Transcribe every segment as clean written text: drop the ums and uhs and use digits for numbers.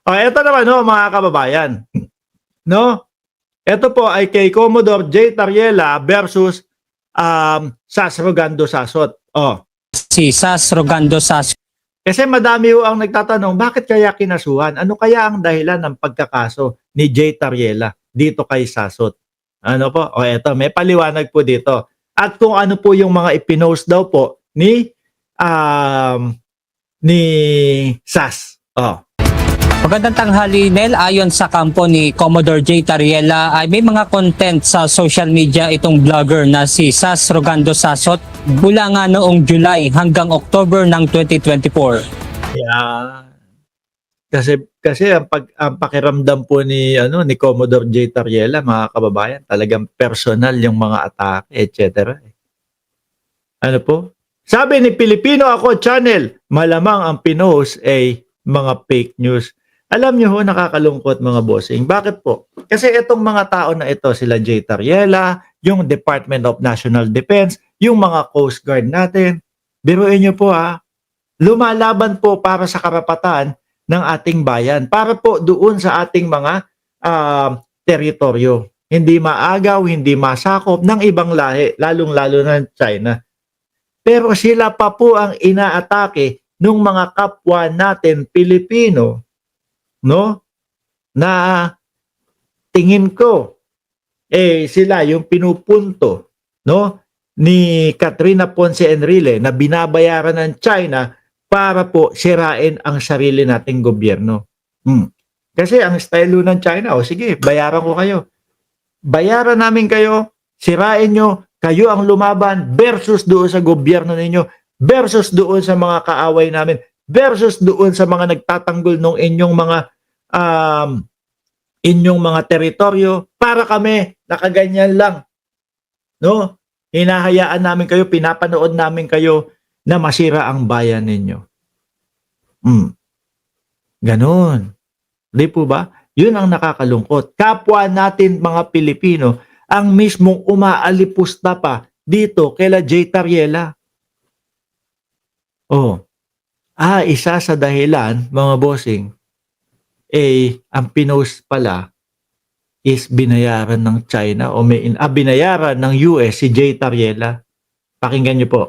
O, eto naman ho, mga kababayan. No? Ito po ay kay Commodore J. Tariela versus Sas Rogando Sasot. Oh. Si Sas Rogando Sasot. Kasi madami ho ang nagtatanong, bakit kaya kinasuhan? Ano kaya ang dahilan ng pagkakaso ni J. Tariela dito kay Sasot? Ano po? O eto, may paliwanag po dito. At kung ano po yung mga ipinost daw po ni Sas. Oh. Magandang tanghali, Nel. Ayon sa kampo ni Commodore J. Tariela ay may mga content sa social media itong vlogger na si Sas Rogando Sasot mula nga noong July hanggang October ng 2024. Yeah. Kasi ang pakiramdam po ni Commodore J. Tariela, mga kababayan, talagang personal yung mga atake, etc. Ano po? Sabi ni Pilipino Ako Channel, malamang ang pinost ay mga fake news. Alam niyo ho, nakakalungkot mga bossing. Bakit po? Kasi itong mga tao na ito, sila J. Tariela, yung Department of National Defense, yung mga Coast Guard natin, biruin niyo po lumalaban po para sa karapatan ng ating bayan, para po doon sa ating mga teritoryo. Hindi maagaw, hindi masakop ng ibang lahi, lalong-lalo na China. Pero sila pa po ang inaatake ng mga kapwa natin Pilipino, no? Na tingin ko sila yung pinupunto, no, ni Katrina Ponce Enrile na binabayaran ng China para po sirain ang sarili nating gobyerno. Kasi ang style ng China, sige, bayaran ko kayo. Bayaran namin kayo, sirain nyo, kayo ang lumaban versus doon sa gobyerno ninyo, versus doon sa mga kaaway namin, versus doon sa mga nagtatanggol ng inyong mga teritoryo para kami nakaganyan lang. No? Hinahayaan namin kayo, pinapanood namin kayo na masira ang bayan ninyo. Ganon. Di po ba? Yun ang nakakalungkot. Kapwa natin mga Pilipino ang mismong umaalipusta pa dito kila J. Tariela. Isa sa dahilan, mga bossing, ang pinost pala is binayaran ng China o binayaran ng US si J. Tariela. Pakinggan niyo po.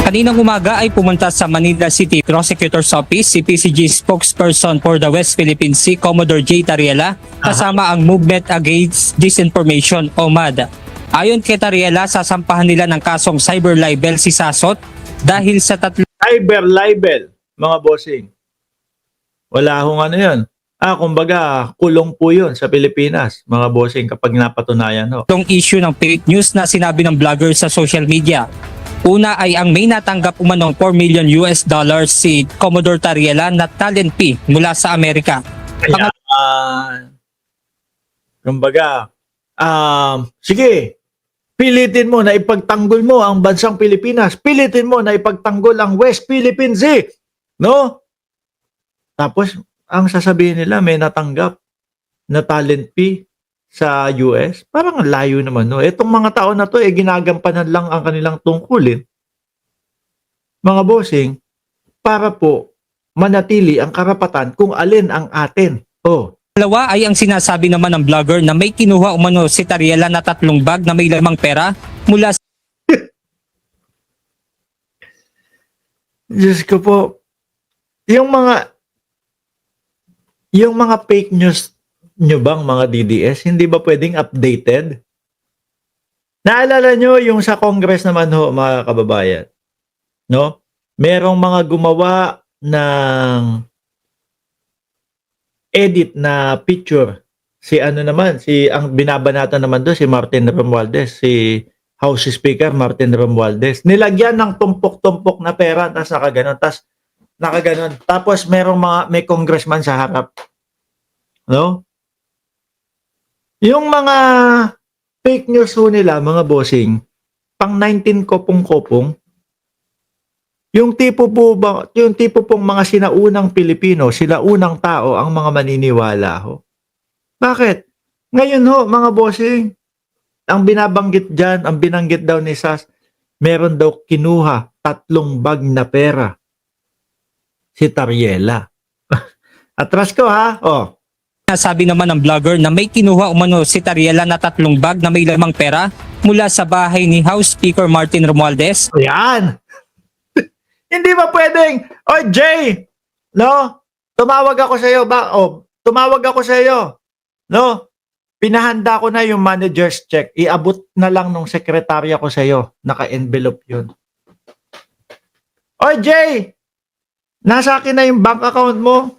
Kaninang umaga ay pumunta sa Manila City Prosecutor's Office si PCG spokesperson for the West Philippine Sea, Commodore J. Tariela, kasama ang Movement Against Disinformation o MAD. Ayon kay Tariela, sasampahan nila ng kasong cyber libel si Sasot dahil sa cyber libel, mga bossing. Wala akong ano yun. Kumbaga, kulong po yun sa Pilipinas, mga bossing, kapag napatunayan ho. Itong issue ng fake news na sinabi ng vlogger sa social media. Una ay ang may natanggap umanong $4 million si Commodore Tariela na talent fee mula sa Amerika. Kumbaga, sige, pilitin mo na ipagtanggol mo ang bansang Pilipinas. Pilitin mo na ipagtanggol ang West Philippine Sea. No? Tapos, ang sasabihin nila, may natanggap na talent fee sa US. Parang layo naman, no? Itong mga tao na to, ginagampanan lang ang kanilang tungkulin, mga bossing, para po manatili ang karapatan kung alin ang atin. Dalawa ay ang sinasabi naman ng vlogger na may kinuha umano si Tariela na 3 bag na may lamang pera mula sa Diyos ko po, yung mga fake news nyo bang mga DDS, hindi ba pwedeng updated? Naalala nyo yung sa Congress naman ho, mga kababayan, no? Merong mga gumawa ng edit na picture. Ang binabanatan naman doon, si Martin Romualdez, si House Speaker Martin Romualdez. Nilagyan ng tumpok-tumpok na pera, tapos nakaganon. Tapos may congressman sa harap. No? Yung mga fake news ho nila, mga bossing, pang 19 kopong-kopong, yung tipo pong mga sinaunang Pilipino, sinaunang tao ang mga maniniwala ho. Bakit? Ngayon ho, mga bossing, ang binanggit daw ni Sas, meron daw kinuha 3 bag na pera si Tariela. Atras ko ha. Oh. Nasabi naman ng vlogger na may kinuha umano si Tariela na 3 bag na may lamang pera mula sa bahay ni House Speaker Martin Romualdez. Ayan. Hindi ba pwedeng, oy Jay, no? Tumawag ako sa iyo ba? Oh, tumawag ako sa iyo. No? Pinahanda ko na yung manager's check. Iabot na lang nung sekretarya ko sa iyo. Naka-envelope 'yun. Oy Jay, nasa akin na yung bank account mo.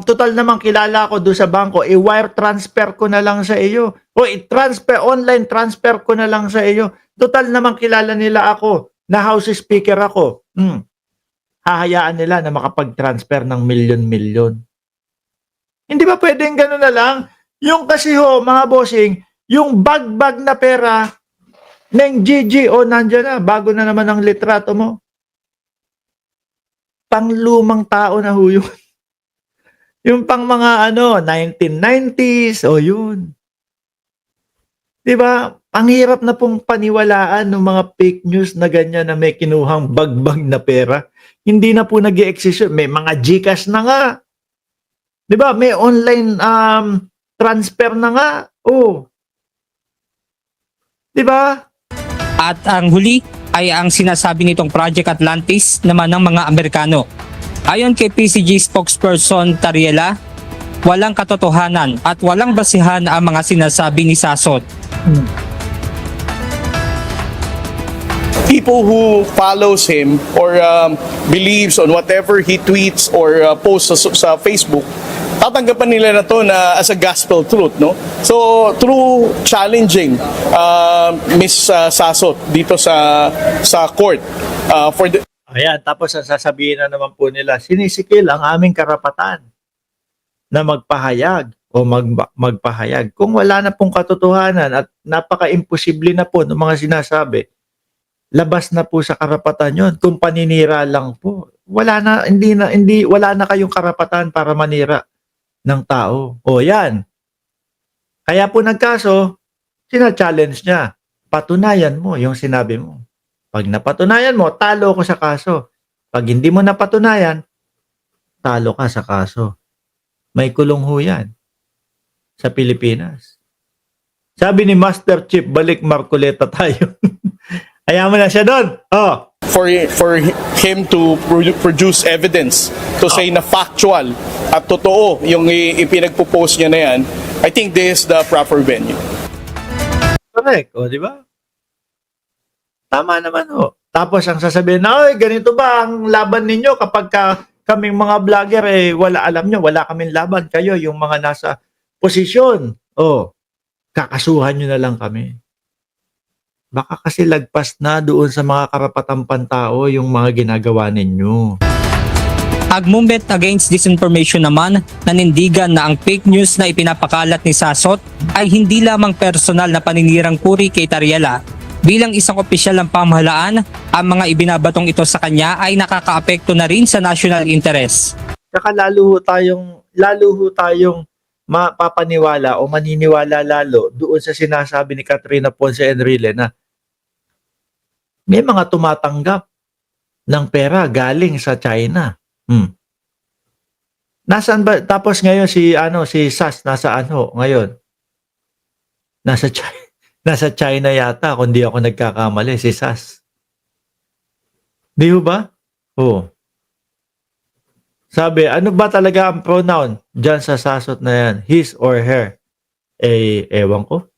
Total naman kilala ko doon sa bangko. I-wire transfer ko na lang sa iyo. O i-transfer, online transfer ko na lang sa iyo. Total naman kilala nila ako. Na House Speaker ako. Hahayaan nila na makapag-transfer ng milyon-milyon. Hindi ba pwedeng gano'n na lang? Yung kasi ho, mga bossing, yung bag-bag na pera ng GG, nandyan na, bago na naman ang litrato mo. Panglumang tao na ho yun. Yung pang mga 1990s, yun. 'Di ba? Ang hirap na pong paniwalaan ng mga fake news na ganyan na may kinuhang bag-bag na pera. Hindi na po nag-e-exist. May mga GCash na nga. 'Di ba? May online transfer na nga. Oh. 'Di ba? At ang huli ay ang sinasabi nitong Project Atlantis naman ng mga Amerikano. Ayon kay PCG spokesperson Tariela, walang katotohanan at walang basihan ang mga sinasabi ni Sasot. People who follows him or believes on whatever he tweets or posts sa Facebook, tatanggapin nila na to na as a gospel truth, no? So through challenging Miss Sasot dito sa court for the Ayan, tapos ang sasabihin na naman po nila, sinisikil ang aming karapatan na magpahayag o magpahayag. Kung wala na pong katotohanan at napaka-imposible na po ng mga sinasabi, labas na po sa karapatan yon. Kung paninira lang po, wala na kayong karapatan para manira ng tao. O yan. Kaya po nagkaso, sina-challenge niya. Patunayan mo yung sinabi mo. Pag napatunayan mo, talo ko sa kaso. Pag hindi mo napatunayan, talo ka sa kaso. May kulong ho yan sa Pilipinas. Sabi ni Master Chief, balik Marcoleta tayo. Ayaw mo na siya doon. Oh. for him to produce evidence to say na factual at totoo yung ipinagpo-post niya na yan, I think this is the proper venue. Correct. O, di ba? Tama naman ho. Tapos ang sasabihin na, ganito ba ang laban ninyo kapag kaming mga vlogger, alam nyo, wala kaming laban. Kayo, yung mga nasa posisyon, kakasuhan nyo na lang kami. Baka kasi lagpas na doon sa mga karapatang pantao yung mga ginagawa ninyo. Ang Movement Against Disinformation naman nanindigan na ang fake news na ipinapakalat ni Sasot ay hindi lamang personal na paninirang puri kay Tariela. Bilang isang opisyal ng pamahalaan, ang mga ibinabatong ito sa kanya ay nakakaapekto na rin sa national interest. Saka lalo ho tayong mapapaniwala o maniniwala lalo doon sa sinasabi ni Katrina Ponce Enrile na may mga tumatanggap ng pera galing sa China. Nasaan ba? Tapos ngayon si Sas nasaan ho ngayon? Nasa China. Nasa China yata, kung di ako nagkakamali, si Sas. Di ba? Sabi, ano ba talaga ang pronoun dyan sa Sasot na yan? His or her? Ewan ko.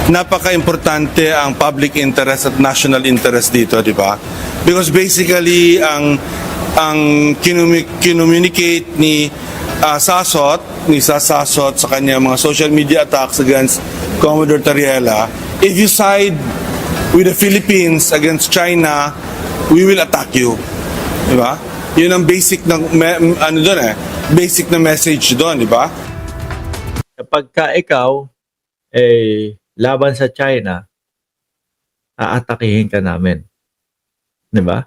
Napaka-importante ang public interest at national interest dito, di ba? Because basically, ang kinommunicate ni Sasot sa kanya mga social media attacks against Commodore Tariela, if you side with the Philippines against China, we will attack you. Di ba? Yun ang basic na basic na message doon, di ba? Kapag ikaw laban sa China, aatakihin ka namin. Di ba?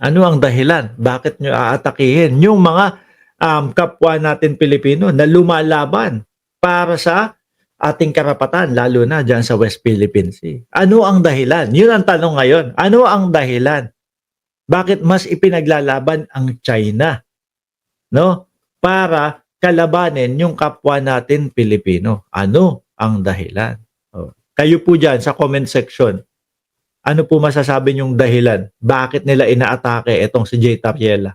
Ano ang dahilan? Bakit nyo aatakihin yung mga kapwa natin Pilipino na lumalaban para sa ating karapatan, lalo na dyan sa West Philippine Sea. Ano ang dahilan? Yun ang tanong ngayon. Ano ang dahilan? Bakit mas ipinaglalaban ang China, no? Para kalabanin yung kapwa natin Pilipino. Ano ang dahilan? Oh. Kayo po dyan sa comment section, ano po masasabi niyong dahilan? Bakit nila inaatake itong si Jay Tariela?